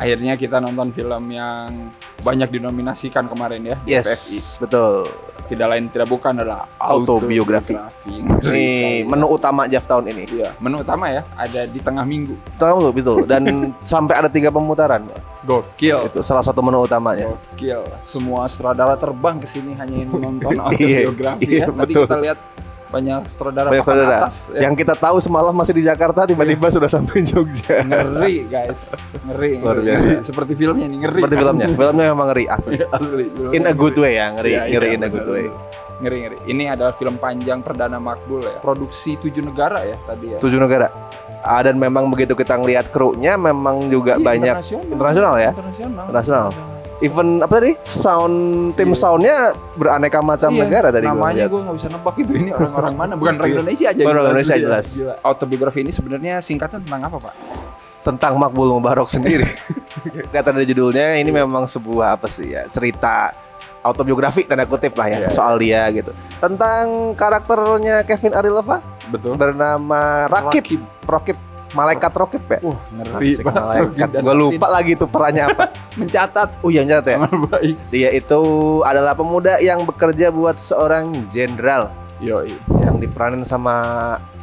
Akhirnya kita nonton film yang banyak dinominasikan kemarin ya. Yes, PFI. betul. Tidak lain tidak bukan adalah Autobiografi. Ini menu utama JAF tahun ini. Iya, menu utama ya, ada di tengah minggu. Tahu betul. Dan sampai ada 3 pemutaran. Gokil. Itu salah satu menu utamanya. Gokil. Semua sutradara terbang ke sini hanya ingin menonton Iya, autobiografi iya, ya. Nanti betul. kita lihat banyak sutradara Banyak papan saudara. atas. Ya. Yang kita tahu semalam masih di Jakarta, tiba-tiba sudah sampai Jogja. Ngeri guys, ngeri. Luar ngeri. biasa. Seperti filmnya nih, ngeri. Seperti filmnya. Filmnya memang ngeri asli. Asli. In a good way ya, ngeri, Iya, ngeri iya, in a good betul. way. Ngeri. Ini adalah film panjang perdana Makbul ya. Produksi 7 negara ya tadi ya. 7 negara. Dan memang begitu kita ngelihat kru-nya memang juga Iya, banyak internasional ya. Internasional. Even apa tadi? Tim soundnya beraneka macam Iya, negara tadi. namanya gue nggak bisa nebak itu ini orang-orang mana. Bukan orang Indonesia aja. Orang Indonesia Gila. jelas. Gila. Autobiografi ini sebenarnya singkatnya tentang apa, Pak? Tentang Makbul Mubarok sendiri. Kata dari judulnya ini memang sebuah apa sih ya? Cerita autobiografi tanda kutip lah ya, Iya, soal dia gitu. Tentang karakternya Kevin Arilova Betul. bernama Rakib. Malaikat Rakib ya? Ngeri Asik, Pak. malaikat. Dan Gue lupa lagi tuh perannya apa. mencatat Oh iya nyatet ya. amal baik. Dia itu adalah pemuda yang bekerja buat seorang jenderal Yoi. yang diperanin sama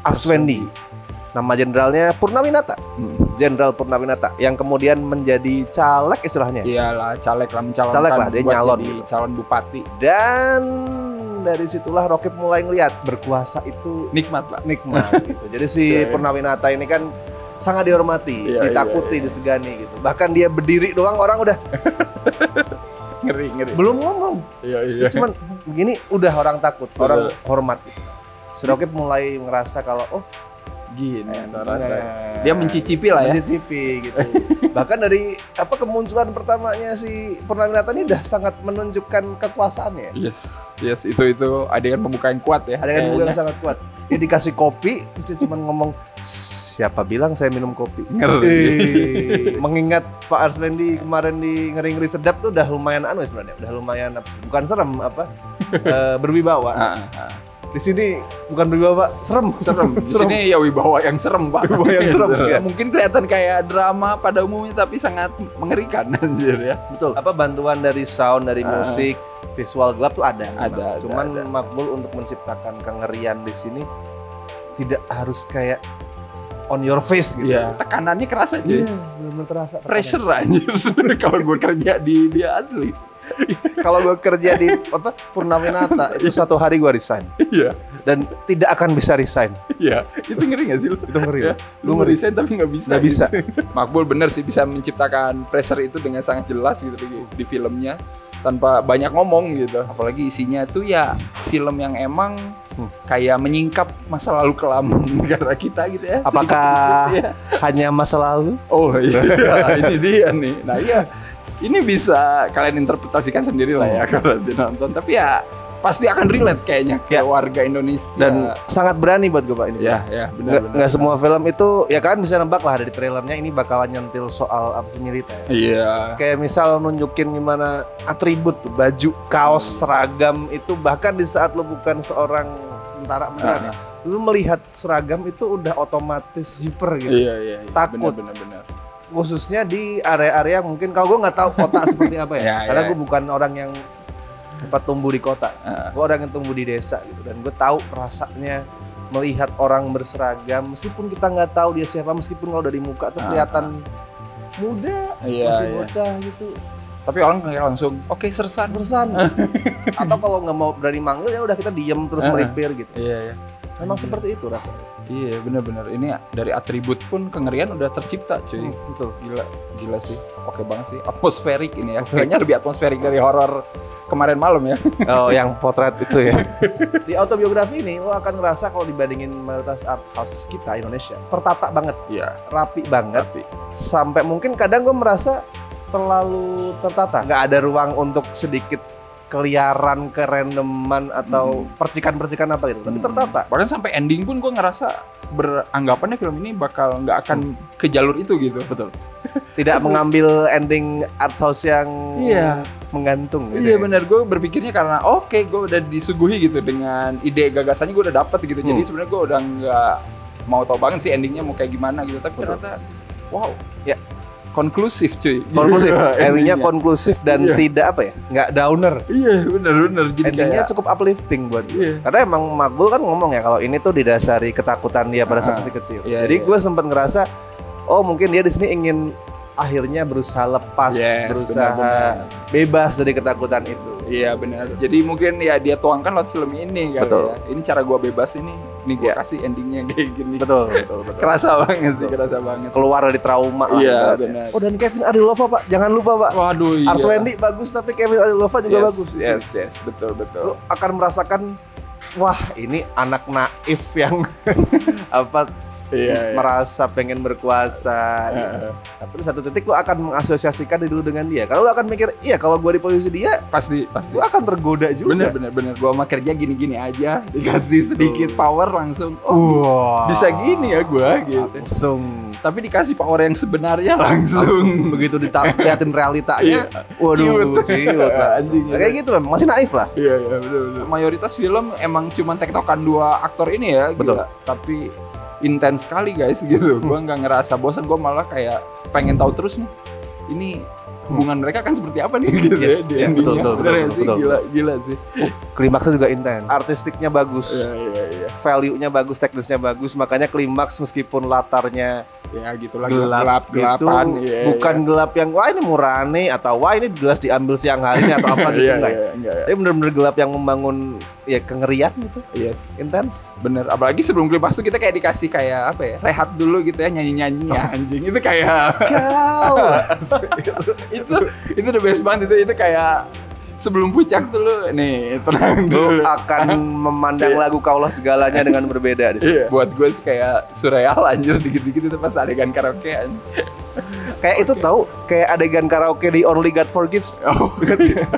Aswendi. Nama jenderalnya Purnawinata. Jenderal Purnawinata yang kemudian menjadi caleg istilahnya. Iyalah, caleg lah, mencalonkan. Caleg lah, dia buat nyalon jadi gitu. calon bupati. Dan dari situlah Rakib mulai ngeliat berkuasa itu Nikmat, Pak. nikmat gitu. Jadi si Iya, iya. Purnawinata ini kan sangat dihormati, Iya, ditakuti, iya, iya. disegani gitu. Bahkan dia berdiri doang orang udah Ngeri. belum ngomong. Iya. Cuman begini udah orang takut, Betul. orang hormat gitu. Si Rakib mulai ngerasa kalau Gini Nah, rasanya. Dia mencicipi lah ya. mencicipi gitu. Bahkan dari kemunculan pertamanya si Purnawinata ini udah sangat menunjukkan kekuasaannya. Yes, itu adegan pembuka yang kuat ya. Ada yang kayaknya. sangat kuat. Dia dikasih kopi, terus dia cuma ngomong, siapa bilang saya minum kopi? Ngeri. Mengingat Pak Arswendi kemarin di Ngeri-Ngeri Sedap tuh udah lumayan sebenarnya, udah lumayan bukan serem berwibawa. Di sini bukan berwibawa, serem. Di sini ya wibawa yang serem, Pak. Wibawa yang serem, ya. Mungkin kelihatan kayak drama pada umumnya tapi sangat mengerikan anjir ya. Betul. Bantuan dari sound, dari musik, visual gelap tuh ada. Ada, Cuman ada. Makbul untuk menciptakan kengerian di sini tidak harus kayak on your face gitu. Iya, tekanannya kerasa aja. Iya, benar-benar terasa. Pressure anjir. Kalau gue kerja di dia asli. Kalau gue kerja di Purnawinata itu 1 hari gue resign Iya. dan tidak akan bisa resign. Iya, itu ngeri gak sih lu? Itu ngeri. Ya, lu ngerisain tapi nggak bisa. Nggak bisa. Makbul bener sih bisa menciptakan pressure itu dengan sangat jelas gitu di filmnya tanpa banyak ngomong gitu. Apalagi isinya tuh ya film yang emang kayak menyingkap masa lalu kelam negara kita gitu ya. Apakah Sedikit-sedikit, ya. hanya masa lalu? Oh iya, ini dia nih. Nah iya, ini bisa kalian interpretasikan sendiri lah ya kalau nonton. Tapi ya pasti akan relate kayaknya ke Ya. warga Indonesia. Dan sangat berani buat gue Pak ini. ya benar. Nggak semua film itu ya kan bisa nebak lah dari trailernya ini bakalan nyentil soal apa sih militer. Iya. Kayak misal nunjukin gimana atribut tuh, baju, kaos, seragam itu bahkan di saat lu bukan seorang tentara beneran ya, lu melihat seragam itu udah otomatis jiper gitu. Iya. Takut. Benar. Khususnya di area-area mungkin kalau gue nggak tahu kota seperti apa ya, Ya, karena ya. gue bukan orang yang tumbuh di kota, gue orang yang tumbuh di desa gitu, dan gue tahu rasanya melihat orang berseragam meskipun kita nggak tahu dia siapa, meskipun kalau udah di muka tuh kelihatan muda, Iya, masih iya. bocah gitu, Tapi orang kayak langsung, oke sersan. atau kalau nggak mau berani manggil ya udah kita diem terus melipir gitu. Iya. Memang seperti itu rasanya. Iya benar-benar. Ini dari atribut pun kengerian udah tercipta cuy. Betul. Gila sih. Oke banget sih. Atmosferik ini ya. Kayaknya lebih atmosferik dari horor kemarin malam ya. Oh, yang potret itu ya. Di autobiografi ini lo akan ngerasa kalau dibandingin mayoritas art house kita Indonesia tertata banget, Iya. rapi banget. Tapi Sampai mungkin kadang gue merasa terlalu tertata. Nggak ada ruang untuk sedikit keliaran, kerandoman atau percikan-percikan apa gitu. Tapi tertata. bahkan sampai ending pun gue ngerasa beranggapannya film ini bakal nggak akan ke jalur itu gitu. Betul. Tidak mengambil ending art house yang Iya. menggantung. Gitu Iya ya. benar, gue berpikirnya karena oke, gue udah disuguhi gitu dengan ide gagasannya gue udah dapet gitu. Jadi sebenarnya gue udah nggak mau tahu banget sih endingnya mau kayak gimana gitu. Tapi ternyata wow. Ya. konklusif cuy. Konklusif, endingnya Endingnya. konklusif dan Iya. tidak apa ya, nggak downer. Iya benar. Jadi Endingnya kayak cukup uplifting buat gue. Iya. Karena emang Makbul kan ngomong ya kalau ini tuh didasari ketakutan dia pada saat masih kecil. Iya, Jadi iya. gue sempat ngerasa, oh mungkin dia di sini ingin akhirnya berusaha lepas, Yes, berusaha benar-benar. bebas dari ketakutan itu. Iya benar. Jadi mungkin ya dia tuangkan lewat film ini kali Betul. ya. Ini cara gua bebas ini gue Iya. kasih endingnya kayak gini. Betul. Kerasa banget sih, kerasa banget. Keluar dari trauma lah. Iya, ibaratnya. benar. Oh dan Kevin Arilova Pak, jangan lupa Pak. Waduh iya. Arswendi bagus tapi Kevin Arilova juga Yes, bagus. Yes, betul. Lu akan merasakan, wah ini anak naif yang apa Iya. merasa pengen berkuasa. Gitu. Tapi di satu titik lu akan mengasosiasikan diri lu dengan dia. Kalau lu akan mikir, iya kalau gua di posisi dia, Pasti. gua akan tergoda juga. Bener. Gua mah kerja gini-gini aja, dikasih sedikit power langsung. Wah, Bisa gini ya gua gitu. langsung Tapi dikasih power yang sebenarnya langsung. begitu liatin realitanya, Iya. waduh, ciut Anjing, langsung. Kayak gitu memang masih naif lah. Iya, bener. Mayoritas film emang cuma tektokan dua aktor ini ya, Betul. gila. Tapi intens sekali guys gitu. Gua nggak ngerasa bosan, gua malah kayak pengen tahu terus nih. Ini hubungan mereka kan seperti apa nih gitu Yes, di iya, endingnya. betul, Bener ya sih? betul. Gila sih. Klimaksnya juga intens. Artistiknya bagus. Iya. Value-nya bagus, teknisnya bagus, makanya klimaks meskipun latarnya Ya gitulah gitu, gelap-gelapan. Iya, bukan gelap yang wah ini murani atau wah ini jelas diambil siang hari ini atau apa gitu Iya, enggak. enggak. Tapi bener-bener gelap yang membangun ya kengerian gitu, Yes. intens. Bener, apalagi sebelum klimaks tuh kita kayak dikasih kayak apa ya, rehat dulu gitu ya, nyanyi-nyanyi ya anjing. Itu kayak Kau. itu the best banget itu kayak sebelum puncak tuh lu nih tenang Lu dulu. akan memandang lagu Kaulah Segalanya dengan berbeda di sini. Iya. Buat gue sih kayak surreal anjir dikit-dikit itu pas adegan karaokean. Kayak itu tahu, kayak adegan karaoke di Only God Forgives. Oh,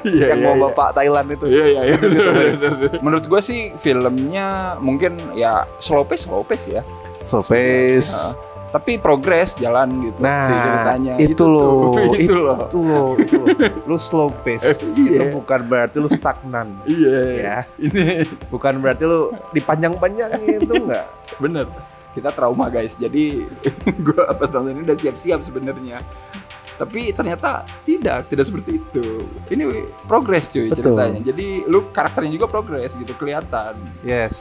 Yang mau bapak Thailand itu. Iya. bener. Menurut gue sih filmnya mungkin ya slow pace ya. So face. Tapi progres jalan gitu Nah, si ceritanya. itu loh, itu loh. itu loh. Lu slow pace. Iya. Itu bukan berarti lu stagnan. Iya. Ya. Ini Bukan berarti lu dipanjang-panjangin itu enggak. bener. Kita trauma guys. Jadi gue apa tahun ini udah siap-siap sebenarnya. Tapi ternyata tidak seperti itu. Ini progres cuy Betul. ceritanya. Jadi lu karakternya juga progres gitu kelihatan. Yes.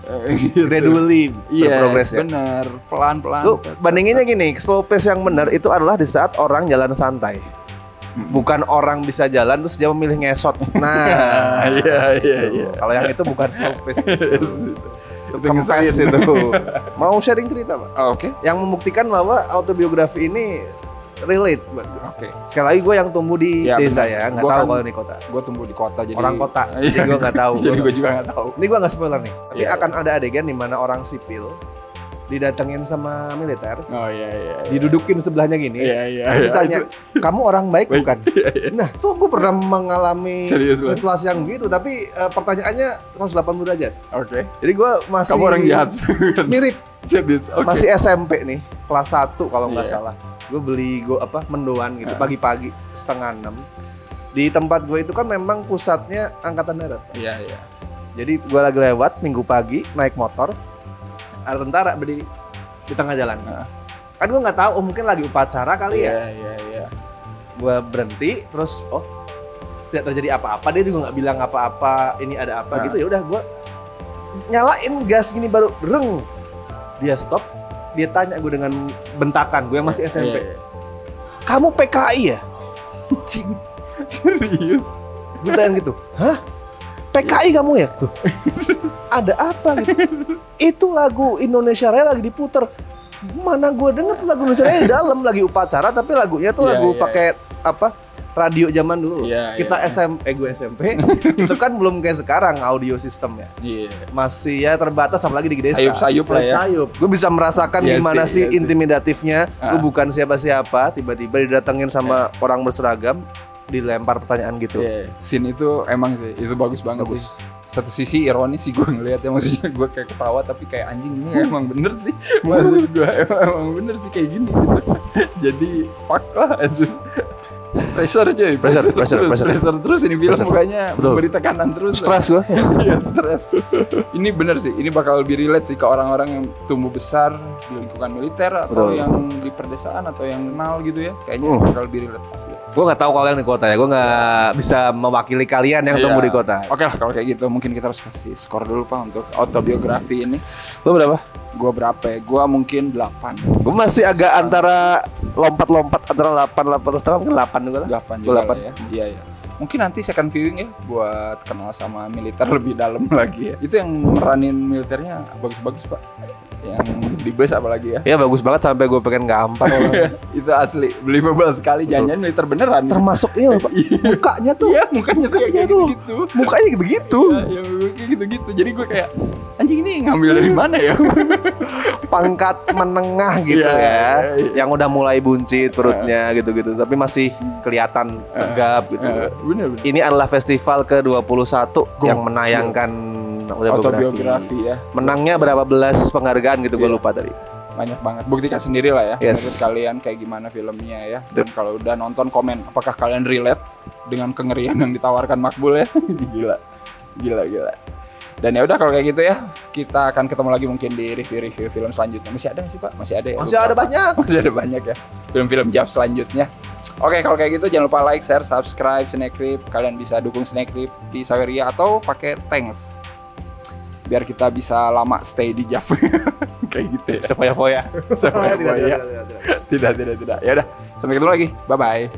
Gitu. Gradually berprogres Yes, ya. bener. Pelan-pelan. Lu bandinginnya gini, slow pace yang benar itu adalah di saat orang jalan santai. Bukan orang bisa jalan terus dia memilih ngesot. Nah, Iya. kalau yang itu bukan slow pace. Itu kempes ngeselin. itu. Mau sharing cerita, Pak? Oke. Yang membuktikan bahwa autobiografi ini relate buat gue. Oke. Sekali lagi gue yang tumbuh di Ya, desa benar. ya, nggak Gua tahu kan- kalau di kota. Gue tumbuh di kota jadi Orang kota, Iya. jadi gue nggak tahu. Jadi gue juga nggak tahu. Ini gue nggak spoiler nih, tapi Iya, akan ada adegan di mana orang sipil didatengin sama militer, Oh iya. didudukin sebelahnya gini. Iya. Terus ditanya, kamu orang baik Baik. bukan? Nah, tuh gue pernah mengalami Serius, Mas? situasi yang gitu, tapi pertanyaannya 180 derajat. Oke. Jadi gue masih Kamu orang jahat. mirip, Serius. Oke. masih SMP nih, kelas 1 kalau nggak Iya. salah. Gue beli mendoan gitu, Ah. pagi-pagi 5:30. Di tempat gue itu kan memang pusatnya angkatan darat. Iya. Jadi gue lagi lewat minggu pagi naik motor, ada tentara berdiri di tengah jalan. Ah. Kan gue nggak tahu, mungkin lagi upacara kali ya. Iya. Gue berhenti, terus tidak terjadi apa-apa, dia juga nggak bilang apa-apa, ini ada apa Nah. gitu. Ya udah gue nyalain gas gini baru reng, dia stop, dia tanya gue dengan bentakan, gue yang masih SMP, Iya. kamu PKI ya? Anjing. Serius. Gue tanya gitu, hah? PKI kamu ya? Loh, ada apa gitu? Itu lagu Indonesia Raya lagi diputer. Mana gue denger tuh lagu Indonesia Raya di dalam lagi upacara, tapi lagunya tuh Iya, lagu iya. pakai apa? Radio zaman dulu. Iya, Kita iya. gue SMP, itu kan belum kayak sekarang audio sistemnya. Iya. Masih ya terbatas, apalagi di desa. Sayup-sayup lah ya. Sayup. Gue bisa merasakan Iya gimana sih, sih iya sih. intimidatifnya. Ah. Lu bukan siapa-siapa, tiba-tiba didatengin sama orang berseragam, dilempar pertanyaan gitu. Iya. Scene itu emang sih itu bagus banget Bagus. sih. Satu sisi ironis sih gue ngelihatnya, maksudnya gue kayak ketawa tapi kayak anjing ini emang bener sih. Maksud gue emang bener sih kayak gini gitu. Jadi fuck lah anjing. Pressure cuy, pressure terus ini film pokoknya memberi tekanan terus. Stres gue. Iya, stres. Ini bener sih, ini bakal lebih relate sih ke orang-orang yang tumbuh besar di lingkungan militer atau yang di perdesaan atau yang kenal gitu ya. Kayaknya bakal lebih relate asli. Gue nggak tahu kalau yang di kota ya, gue nggak bisa mewakili kalian yang tumbuh di kota. Oke lah kalau kayak gitu mungkin kita harus kasih skor dulu Pak untuk autobiografi ini. Lo berapa? Gue berapa ya? Gue mungkin 8. Gue masih agak antara lompat-lompat antara 8,5 mungkin 8 juga lah. 8 juga lah ya. Iya ya. Mungkin nanti second viewing ya buat kenal sama militer lebih dalam lagi ya. Itu yang meranin militernya bagus-bagus Pak. Yang di bus apalagi ya. Iya bagus banget sampai gue pengen gampang. Itu asli believable sekali, jangan militer beneran. Termasuk ini loh Pak. Mukanya tuh. Iya, mukanya tuh kayak gitu. Mukanya begitu. Ya, kayak gitu-gitu. Jadi gue kayak anjing ini ngambil dari mana ya? Pangkat menengah gitu ya. Yang udah mulai buncit perutnya gitu-gitu, tapi masih kelihatan tegap gitu. Bener. Ini adalah festival ke-21 yang menayangkan autobiografi ya. Menangnya berapa belas penghargaan gitu gue lupa tadi. Banyak banget. Buktikan sendiri lah ya. Yes. Menurut kalian kayak gimana filmnya ya. Dan kalau udah nonton komen apakah kalian relate dengan kengerian yang ditawarkan Makbul ya. Gila. Dan ya udah kalau kayak gitu ya, kita akan ketemu lagi mungkin di review-review film selanjutnya. Masih ada nggak sih Pak? Masih ada ya? Masih ada banyak. Masih ada banyak ya. Film-film Jav selanjutnya. Oke, kalau kayak gitu jangan lupa like, share, subscribe Snacktrip. Kalian bisa dukung Snacktrip di Saweria atau pakai thanks. Biar kita bisa lama stay di Jav. Kayak gitu ya. Sefoya-foya. Tidak. Ya udah, sampai ketemu lagi. Bye bye.